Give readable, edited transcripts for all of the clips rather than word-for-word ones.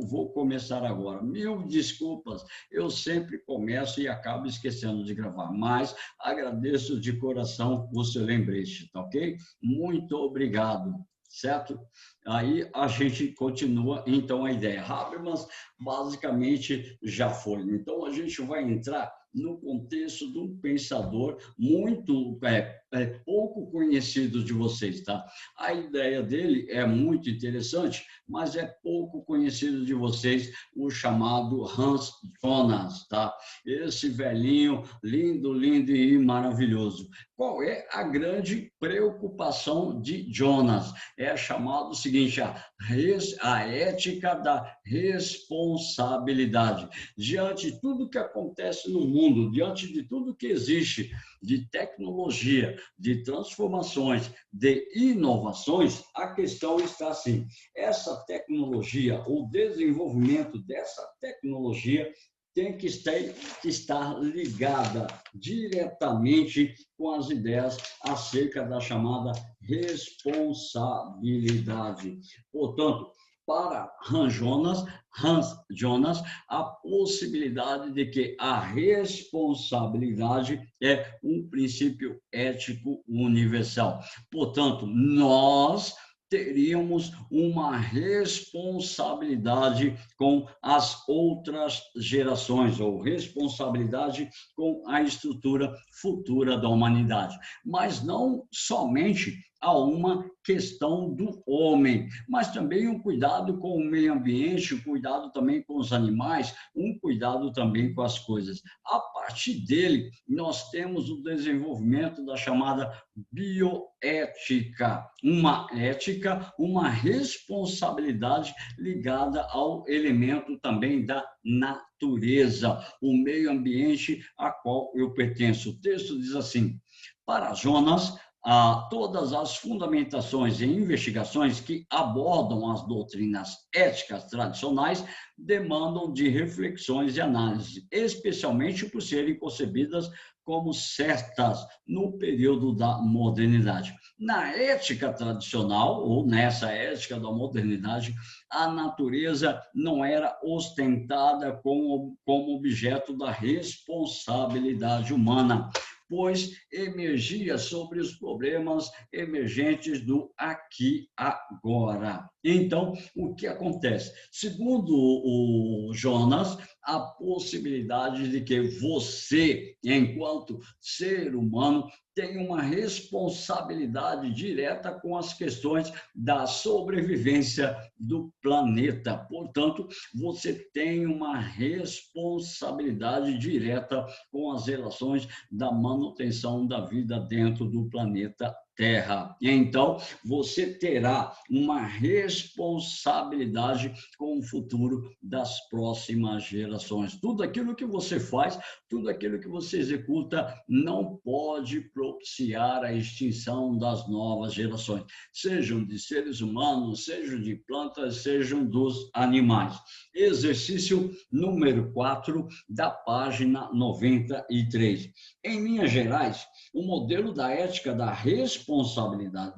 vou começar agora. Mil desculpas, eu sempre começo e acabo esquecendo de gravar, mas agradeço de coração o seu lembrete, tá ok? Muito obrigado, certo? Aí a gente continua, então, a ideia. Habermas basicamente já foi. Então, a gente vai entrar no contexto de um pensador muito pouco conhecido de vocês, tá? A ideia dele é muito interessante, mas é pouco conhecido de vocês, o chamado Hans Jonas, tá? Esse velhinho lindo, lindo e maravilhoso. Qual é a grande preocupação de Jonas? É chamado o seguinte, a ética da responsabilidade. Diante de tudo que acontece no mundo, diante de tudo que existe de tecnologia, de transformações, de inovações, a questão está assim: essa tecnologia, o desenvolvimento dessa tecnologia tem que estar ligada diretamente com as ideias acerca da chamada responsabilidade. Portanto, para Hans Jonas, a possibilidade de que a responsabilidade é um princípio ético universal. Portanto, nós teríamos uma responsabilidade com as outras gerações, ou responsabilidade com a estrutura futura da humanidade. Mas não somente a uma questão do homem, mas também um cuidado com o meio ambiente, um cuidado também com os animais, um cuidado também com as coisas. A partir dele, nós temos o desenvolvimento da chamada bioética, uma ética, uma responsabilidade ligada ao elemento também da natureza, o meio ambiente a qual eu pertenço. O texto diz assim: para Jonas, todas as fundamentações e investigações que abordam as doutrinas éticas tradicionais demandam de reflexões e análise, especialmente por serem concebidas como certas no período da modernidade. Na ética tradicional, ou nessa ética da modernidade, a natureza não era ostentada como objeto da responsabilidade humana, pois emergia sobre os problemas emergentes do aqui agora. Então, o que acontece? Segundo o Jonas, a possibilidade de que você, enquanto ser humano, tem uma responsabilidade direta com as questões da sobrevivência do planeta. Portanto, você tem uma responsabilidade direta com as relações da manutenção da vida dentro do planeta Terra. Então, você terá uma responsabilidade com o futuro das próximas gerações. Tudo aquilo que você faz, tudo aquilo que você executa, não pode propiciar a extinção das novas gerações, sejam de seres humanos, sejam de plantas, sejam dos animais. Exercício número 4 da página 93. Em linhas gerais, o modelo da ética da responsabilidade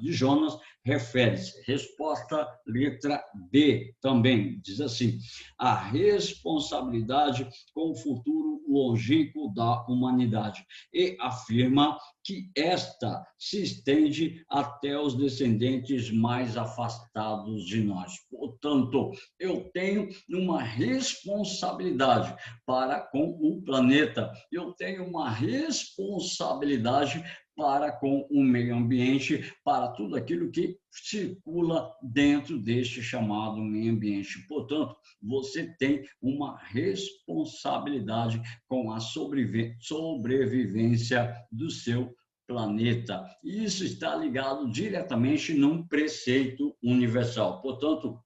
de Jonas refere-se, resposta letra B também, diz assim: a responsabilidade com o futuro longínquo da humanidade, e afirma que esta se estende até os descendentes mais afastados de nós. Portanto, eu tenho uma responsabilidade para com o planeta, eu tenho uma responsabilidade para com o meio ambiente, para tudo aquilo que circula dentro deste chamado meio ambiente. Portanto, você tem uma responsabilidade com a sobrevivência do seu planeta. E isso está ligado diretamente num preceito universal. Portanto,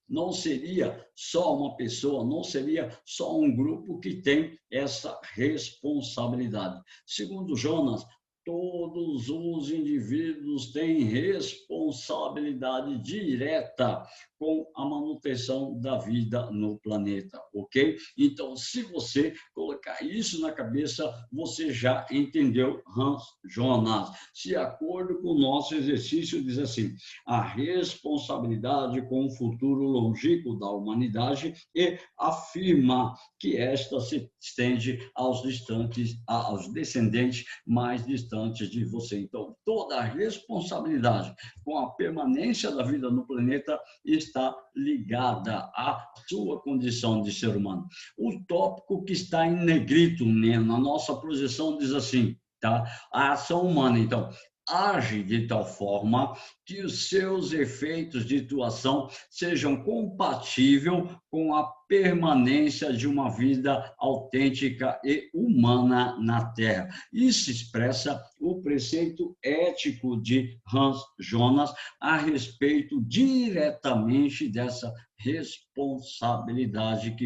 não seria só uma pessoa, não seria só um grupo que tem essa responsabilidade. Segundo Jonas, todos os indivíduos têm responsabilidade direta com a manutenção da vida no planeta, ok? Então, se você colocar isso na cabeça, você já entendeu Hans Jonas. De acordo com o nosso exercício, diz assim: a responsabilidade com o futuro longínquo da humanidade e afirma que esta se estende aos descendentes mais distantes de você. Então, toda a responsabilidade com a permanência da vida no planeta está ligada à sua condição de ser humano. O tópico que está em negrito, né, na nossa projeção diz assim, tá? A ação humana, então, age de tal forma que os seus efeitos de atuação sejam compatíveis com a permanência de uma vida autêntica e humana na Terra. Isso expressa o preceito ético de Hans Jonas a respeito diretamente dessa responsabilidade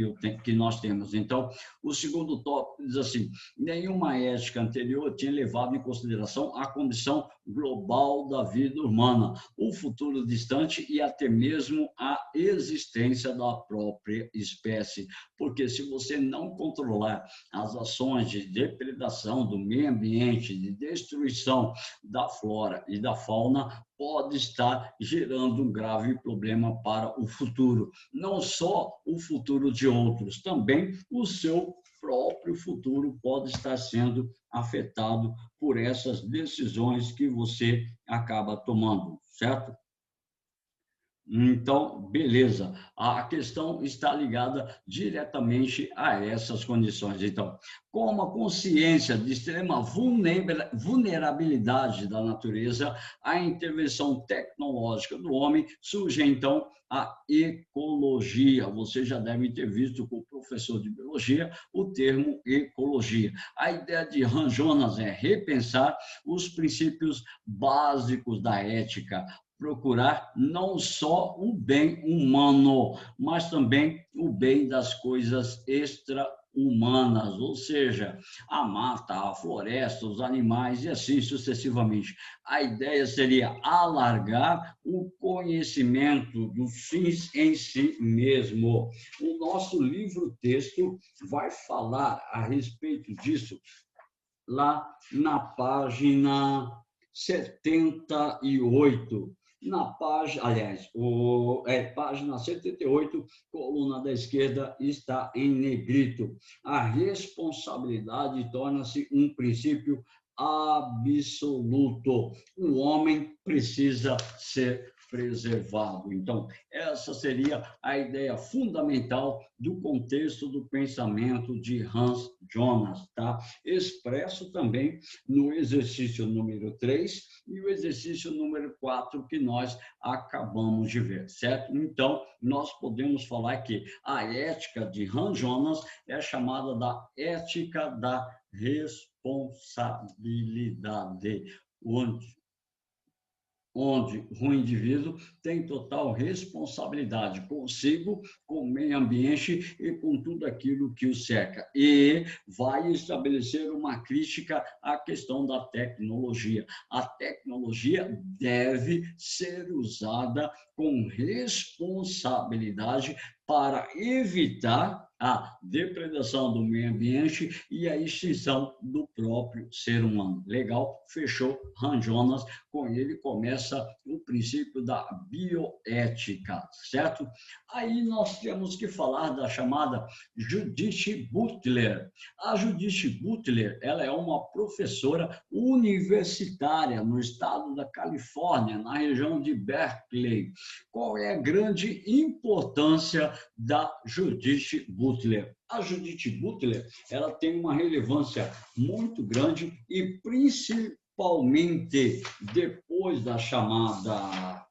que nós temos. Então, o segundo tópico diz assim: nenhuma ética anterior tinha levado em consideração a condição global da vida humana, o futuro distante e até mesmo a existência da própria espécie. Porque se você não controlar as ações de depredação do meio ambiente, de destruição da flora e da fauna, pode estar gerando um grave problema para o futuro. Não só o futuro de outros, também o seu próprio futuro pode estar sendo afetado por essas decisões que você acaba tomando, certo? Então, beleza. A questão está ligada diretamente a essas condições. Então, com a consciência de extrema vulnerabilidade da natureza, a intervenção tecnológica do homem surge, então, a ecologia. Você já deve ter visto com o professor de biologia o termo ecologia. A ideia de Hans Jonas é repensar os princípios básicos da ética, procurar não só o bem humano, mas também o bem das coisas extra-humanas, ou seja, a mata, a floresta, os animais e assim sucessivamente. A ideia seria alargar o conhecimento dos fins em si mesmo. O nosso livro-texto vai falar a respeito disso lá na página 78. Na página, aliás, página 78, coluna da esquerda, está em negrito. A responsabilidade torna-se um princípio absoluto. O homem precisa ser preservado. Então, essa seria a ideia fundamental do contexto do pensamento de Hans Jonas, tá? Expresso também no exercício número 3 e o exercício número 4 que nós acabamos de ver, certo? Então, nós podemos falar que a ética de Hans Jonas é chamada da ética da responsabilidade, onde o indivíduo tem total responsabilidade consigo, com o meio ambiente e com tudo aquilo que o cerca. E vai estabelecer uma crítica à questão da tecnologia. A tecnologia deve ser usada com responsabilidade para evitar a depredação do meio ambiente e a extinção do próprio ser humano. Legal? Fechou Hans Jonas. Com ele começa o princípio da bioética, certo? Aí nós temos que falar da chamada Judith Butler. A Judith Butler, ela é uma professora universitária no estado da Califórnia, na região de Berkeley. Qual é a grande importância da Judith Butler? A Judith Butler, ela tem uma relevância muito grande e principalmente depois da chamada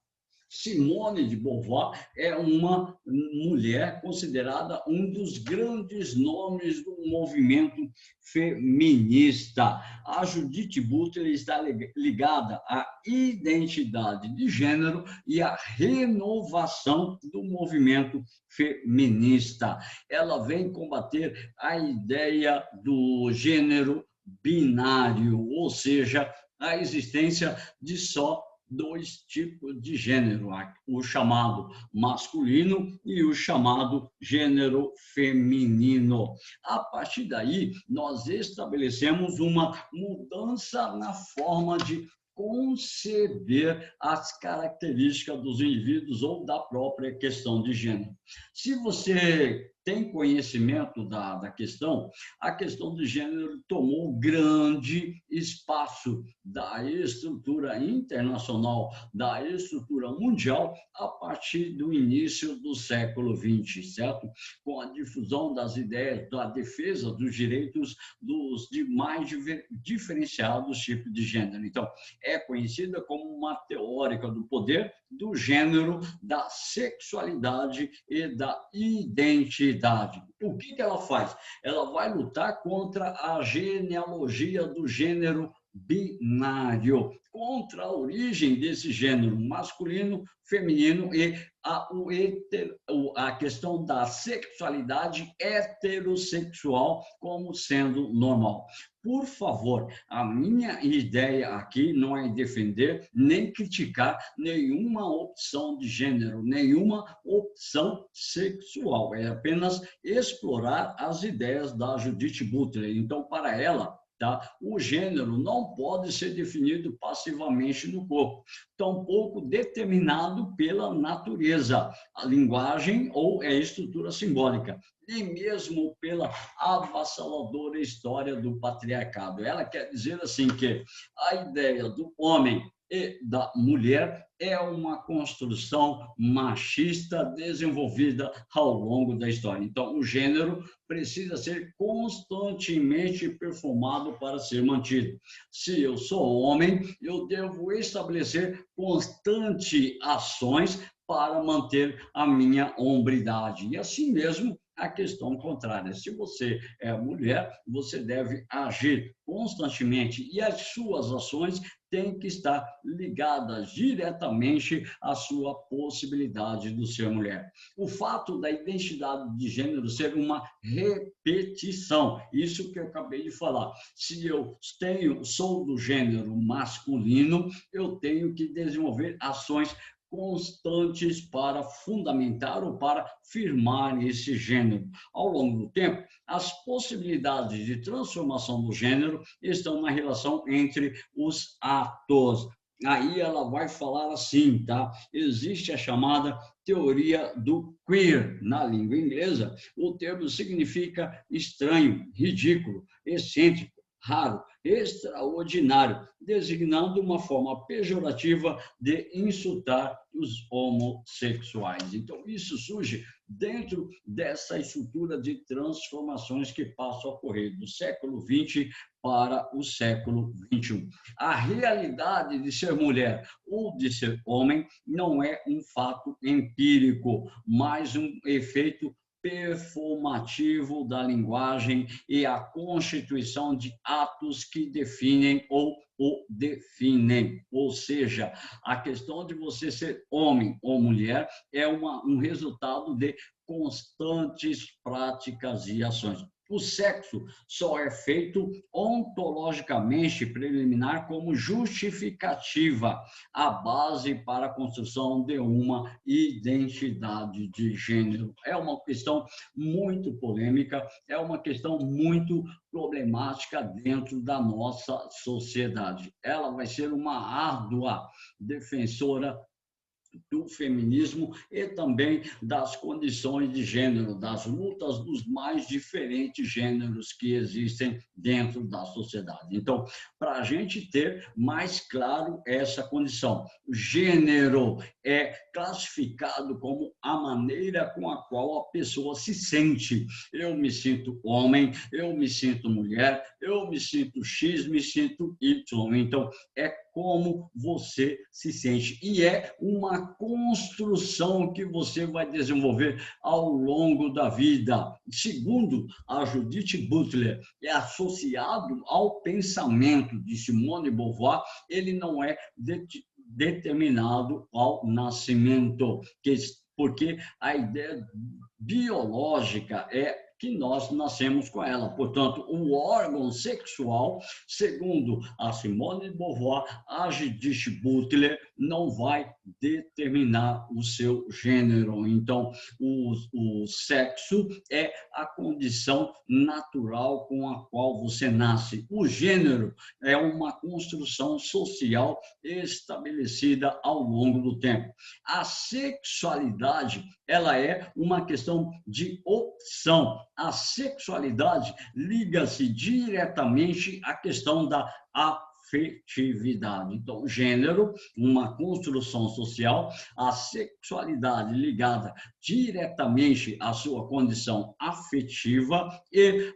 Simone de Beauvoir, é uma mulher considerada um dos grandes nomes do movimento feminista. A Judith Butler está ligada à identidade de gênero e à renovação do movimento feminista. Ela vem combater a ideia do gênero binário, ou seja, a existência de só dois tipos de gênero, o chamado masculino e o chamado gênero feminino. A partir daí, nós estabelecemos uma mudança na forma de conceber as características dos indivíduos ou da própria questão de gênero. Se você tem conhecimento da questão, a questão de gênero tomou grande espaço da estrutura internacional, da estrutura mundial, a partir do início do século XX, certo? Com a difusão das ideias da defesa dos direitos dos de mais diferenciados tipos de gênero. Então, é conhecida como uma teórica do poder, do gênero, da sexualidade e da identidade. O que ela faz? Ela vai lutar contra a genealogia do gênero binário, contra a origem desse gênero masculino, feminino e a questão da sexualidade heterossexual como sendo normal. Por favor, a minha ideia aqui não é defender nem criticar nenhuma opção de gênero, nenhuma opção sexual, é apenas explorar as ideias da Judith Butler. Então, para ela, tá? O gênero não pode ser definido passivamente no corpo, tampouco determinado pela natureza, a linguagem ou a estrutura simbólica, e mesmo pela avassaladora história do patriarcado. Ela quer dizer assim que a ideia do homem e da mulher é uma construção machista desenvolvida ao longo da história. Então, o gênero precisa ser constantemente performado para ser mantido. Se eu sou homem, eu devo estabelecer constantes ações para manter a minha hombridade. E assim mesmo, a questão contrária. Se você é mulher, você deve agir constantemente e as suas ações têm que estar ligadas diretamente à sua possibilidade de ser mulher. O fato da identidade de gênero ser uma repetição, isso que eu acabei de falar. Se eu sou do gênero masculino, eu tenho que desenvolver ações constantes para fundamentar ou para firmar esse gênero. Ao longo do tempo, as possibilidades de transformação do gênero estão na relação entre os atos. Aí ela vai falar assim, tá? Existe a chamada teoria do queer na língua inglesa. O termo significa estranho, ridículo, excêntrico, raro, extraordinário, designando uma forma pejorativa de insultar os homossexuais. Então, isso surge dentro dessa estrutura de transformações que passam a ocorrer do século XX para o século XXI. A realidade de ser mulher ou de ser homem não é um fato empírico, mas um efeito performativo da linguagem e a constituição de atos que definem ou o definem. Ou seja, a questão de você ser homem ou mulher é um resultado de constantes práticas e ações. O sexo só é feito ontologicamente preliminar como justificativa, a base para a construção de uma identidade de gênero. É uma questão muito polêmica, é uma questão muito problemática dentro da nossa sociedade. Ela vai ser uma árdua defensora do feminismo e também das condições de gênero, das lutas dos mais diferentes gêneros que existem dentro da sociedade. Então, para a gente ter mais claro essa condição, o gênero é classificado como a maneira com a qual a pessoa se sente. Eu me sinto homem, eu me sinto mulher, eu me sinto X, me sinto Y. Então, é como você se sente. E é uma construção que você vai desenvolver ao longo da vida. Segundo a Judith Butler, é associado ao pensamento de Simone de Beauvoir, ele não é determinado ao nascimento, porque a ideia biológica é que nós nascemos com ela. Portanto, o órgão sexual, segundo a Simone de Beauvoir, a Judith Butler, não vai determinar o seu gênero. Então, o sexo é a condição natural com a qual você nasce. O gênero é uma construção social estabelecida ao longo do tempo. A sexualidade, ela é uma questão de opção. A sexualidade liga-se diretamente à questão da afetividade. Então, gênero, uma construção social, a sexualidade ligada diretamente à sua condição afetiva e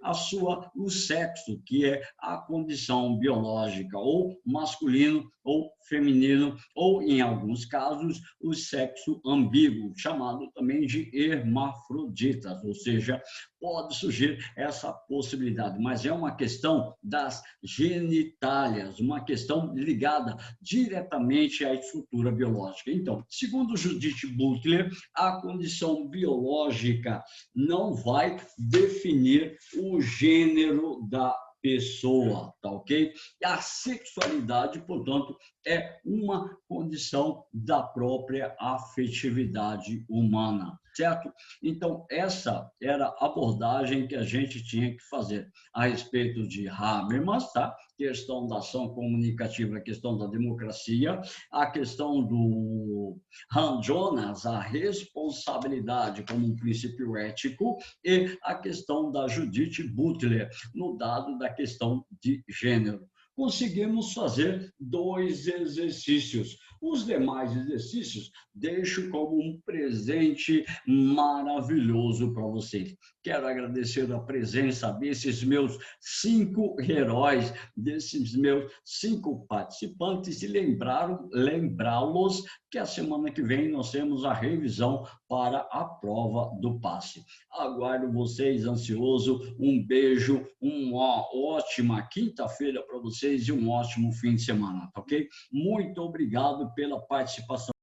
o sexo, que é a condição biológica, ou masculino ou feminino, ou, em alguns casos, o sexo ambíguo, chamado também de hermafroditas, ou seja, pode surgir essa possibilidade, mas é uma questão das genitálias, uma questão ligada diretamente à estrutura biológica. Então, segundo Judith Butler, a condição biológica não vai definir o gênero da pessoa, tá ok? E a sexualidade, portanto, é uma condição da própria afetividade humana, certo? Então, essa era a abordagem que a gente tinha que fazer a respeito de Habermas, tá? Questão da ação comunicativa, a questão da democracia, a questão do Han Jonas, a responsabilidade como um princípio ético, e a questão da Judith Butler, no dado da questão de gênero. Conseguimos fazer 2 exercícios. Os demais exercícios deixo como um presente maravilhoso para vocês. Quero agradecer a presença desses meus 5 heróis, desses meus 5 participantes e lembrá-los que a semana que vem nós temos a revisão para a prova do passe. Aguardo vocês ansioso. Um beijo, uma ótima quinta-feira para vocês e um ótimo fim de semana, ok? Muito obrigado pela participação.